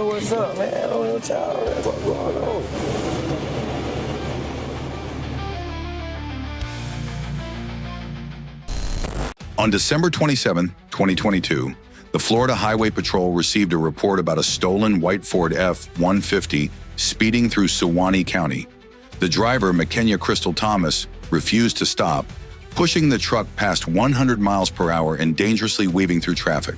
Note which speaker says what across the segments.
Speaker 1: know what's up, man. I don't know what y'all, what's going on.
Speaker 2: On December 27, 2022, the Florida Highway Patrol received a report about a stolen white Ford F-150 speeding through Suwannee County. The driver, McKenya Crystal Thomas, refused to stop, pushing the truck past 100 miles per hour and dangerously weaving through traffic.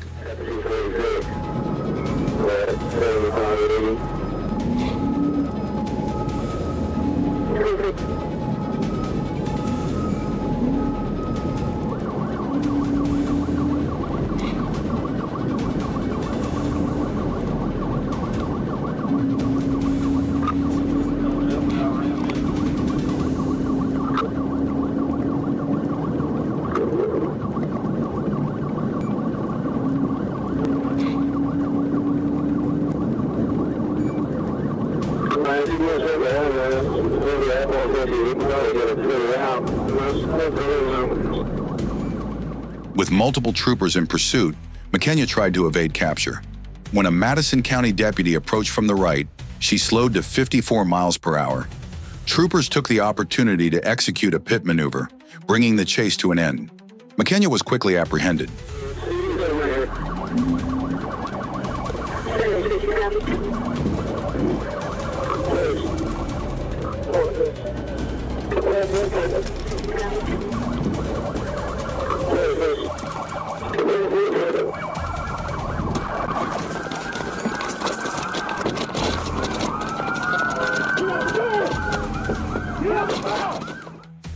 Speaker 2: With multiple troopers in pursuit, McKenya tried to evade capture. When a Madison County deputy approached from the right, she slowed to 54 miles per hour. Troopers took the opportunity to execute a pit maneuver, bringing the chase to an end. McKenya was quickly apprehended.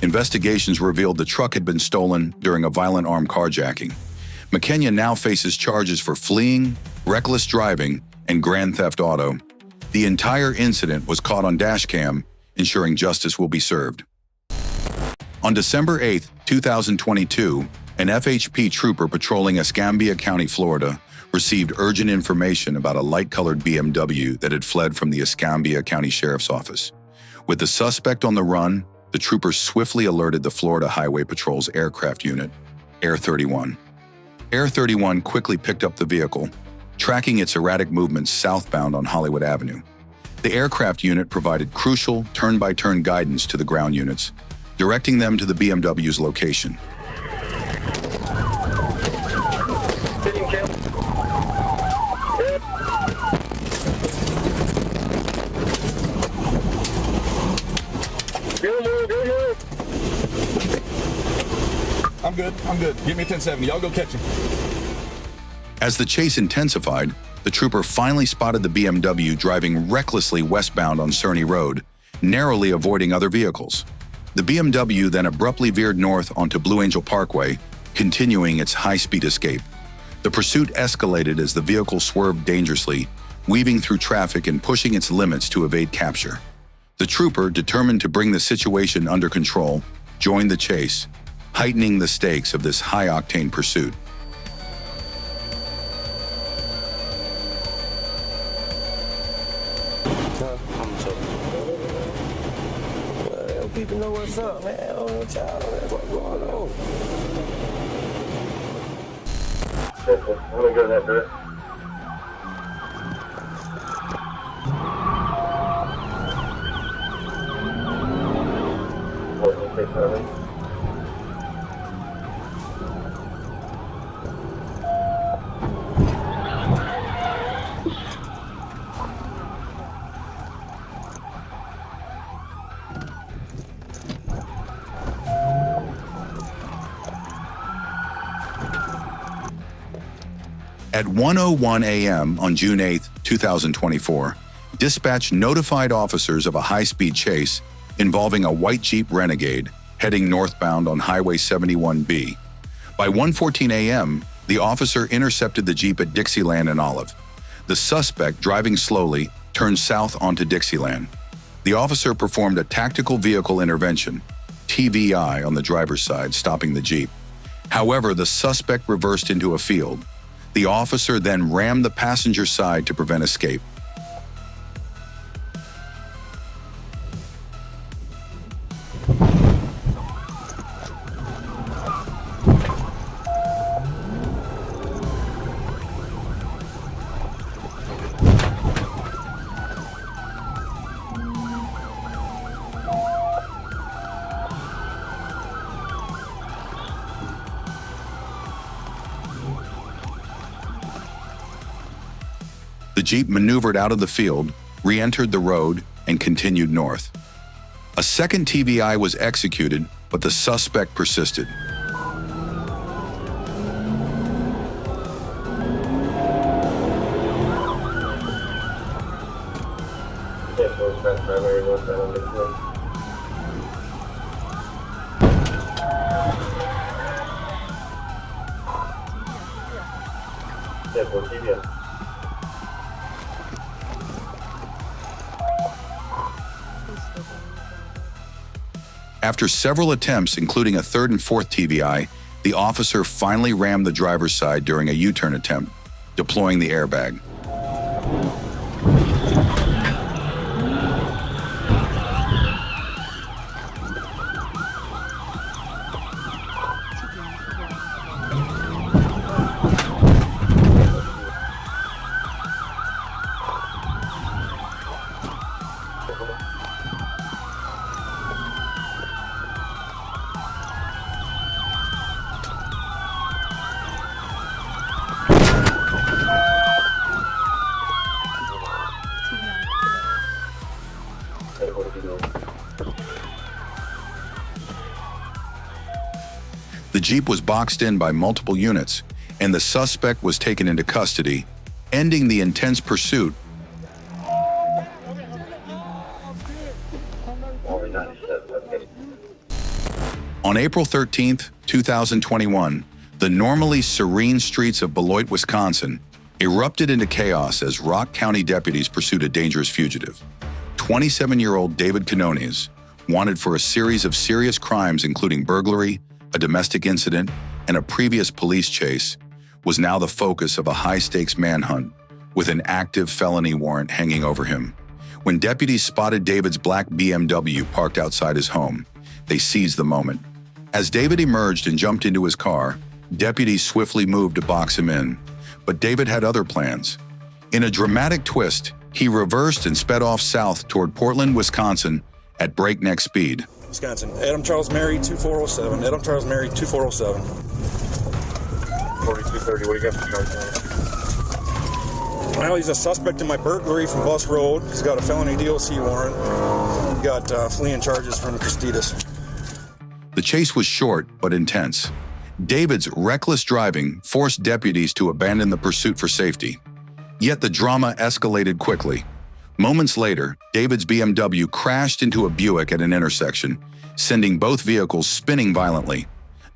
Speaker 2: Investigations revealed the truck had been stolen during a violent armed carjacking. McKenya now faces charges for fleeing, reckless driving, and grand theft auto. The entire incident was caught on Dashcam, ensuring justice will be served. On December 8, 2022, an FHP trooper patrolling Escambia County, Florida, received urgent information about a light-colored BMW that had fled from the Escambia County Sheriff's Office. With the suspect on the run, the troopers swiftly alerted the Florida Highway Patrol's aircraft unit, Air 31. Air 31 quickly picked up the vehicle, tracking its erratic movements southbound on Hollywood Avenue. The aircraft unit provided crucial turn-by-turn guidance to the ground units, directing them to the BMW's location.
Speaker 3: I'm good. Give me a 1070. Y'all go catch him.
Speaker 2: As the chase intensified, the trooper finally spotted the BMW driving recklessly westbound on Cerny Road, narrowly avoiding other vehicles. The BMW then abruptly veered north onto Blue Angel Parkway, continuing its high-speed escape. The pursuit escalated as the vehicle swerved dangerously, weaving through traffic and pushing its limits to evade capture. The trooper, determined to bring the situation under control, joined the chase, heightening the stakes of this high-octane pursuit.
Speaker 1: People know what's up, man. I don't know what y'all, what's going on.
Speaker 4: I'm gonna go that bit.
Speaker 2: At 1:01 a.m. on June 8, 2024, dispatch notified officers of a high-speed chase involving a white Jeep Renegade heading northbound on Highway 71B. By 1:14 a.m., the officer intercepted the Jeep at Dixieland and Olive. The suspect, driving slowly, turned south onto Dixieland. The officer performed a tactical vehicle intervention, TVI, on the driver's side, stopping the Jeep. However, the suspect reversed into a field. The officer then rammed the passenger side to prevent escape. Jeep maneuvered out of the field, re-entered the road, and continued north. A second TVI was executed, but the suspect persisted. After several attempts, including a third and fourth TVI, the officer finally rammed the driver's side during a U-turn attempt, deploying the airbag. The Jeep was boxed in by multiple units, and the suspect was taken into custody, ending the intense pursuit. On April 13, 2021, the normally serene streets of Beloit, Wisconsin, erupted into chaos as Rock County deputies pursued a dangerous fugitive. 27-year-old David Canones, wanted for a series of serious crimes including burglary, a domestic incident, and a previous police chase, was now the focus of a high-stakes manhunt with an active felony warrant hanging over him. When deputies spotted David's black BMW parked outside his home, they seized the moment. As David emerged and jumped into his car, deputies swiftly moved to box him in. But David had other plans. In a dramatic twist, he reversed and sped off south toward Portland, Wisconsin at breakneck speed.
Speaker 3: Wisconsin. Adam Charles Mary 2407. Adam Charles Mary 2407.
Speaker 4: 4230, what do you got for charge on?
Speaker 3: Well, he's a suspect in my burglary from Bus Road. He's got a felony DLC warrant. He got fleeing charges from Christitas.
Speaker 2: The chase was short but intense. David's reckless driving forced deputies to abandon the pursuit for safety. Yet the drama escalated quickly. Moments later, David's BMW crashed into a Buick at an intersection, sending both vehicles spinning violently.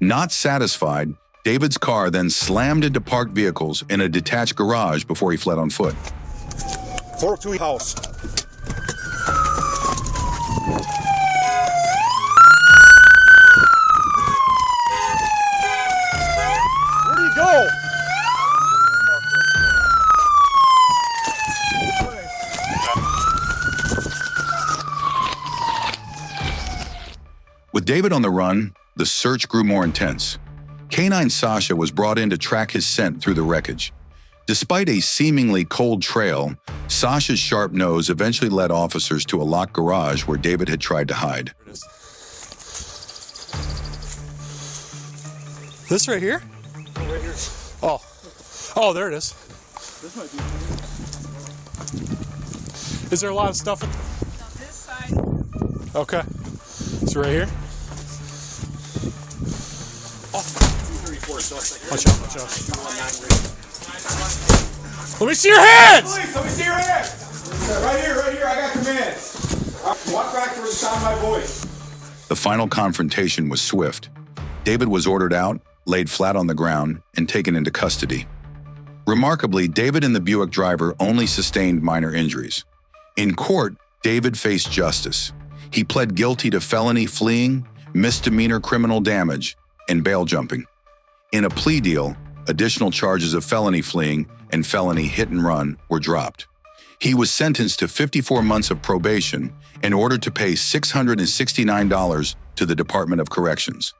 Speaker 2: Not satisfied, David's car then slammed into parked vehicles in a detached garage before he fled on foot.
Speaker 3: 402 house. Where do you go?
Speaker 2: With David on the run, the search grew more intense. Canine Sasha was brought in to track his scent through the wreckage. Despite a seemingly cold trail, Sasha's sharp nose eventually led officers to a locked garage where David had tried to hide.
Speaker 5: This right here?
Speaker 3: Right here.
Speaker 5: Oh. Oh, there it is.
Speaker 3: This might be.
Speaker 5: Is there a lot of stuff?
Speaker 6: This side.
Speaker 5: Okay. So right here?
Speaker 3: Oh, 234 suspect.
Speaker 5: Watch out, watch out. Let me see your hands!
Speaker 3: Police, let me see your hands! Right here, I got commands. Walk back to the sound of my voice.
Speaker 2: The final confrontation was swift. David was ordered out, laid flat on the ground, and taken into custody. Remarkably, David and the Buick driver only sustained minor injuries. In court, David faced justice. He pled guilty to felony fleeing, misdemeanor criminal damage, and bail jumping. In a plea deal, additional charges of felony fleeing and felony hit and run were dropped. He was sentenced to 54 months of probation and ordered to pay $669 to the Department of Corrections.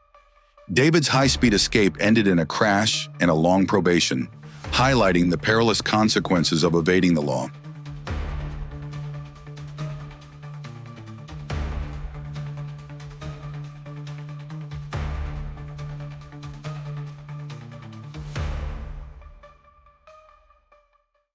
Speaker 2: David's high-speed escape ended in a crash and a long probation, highlighting the perilous consequences of evading the law.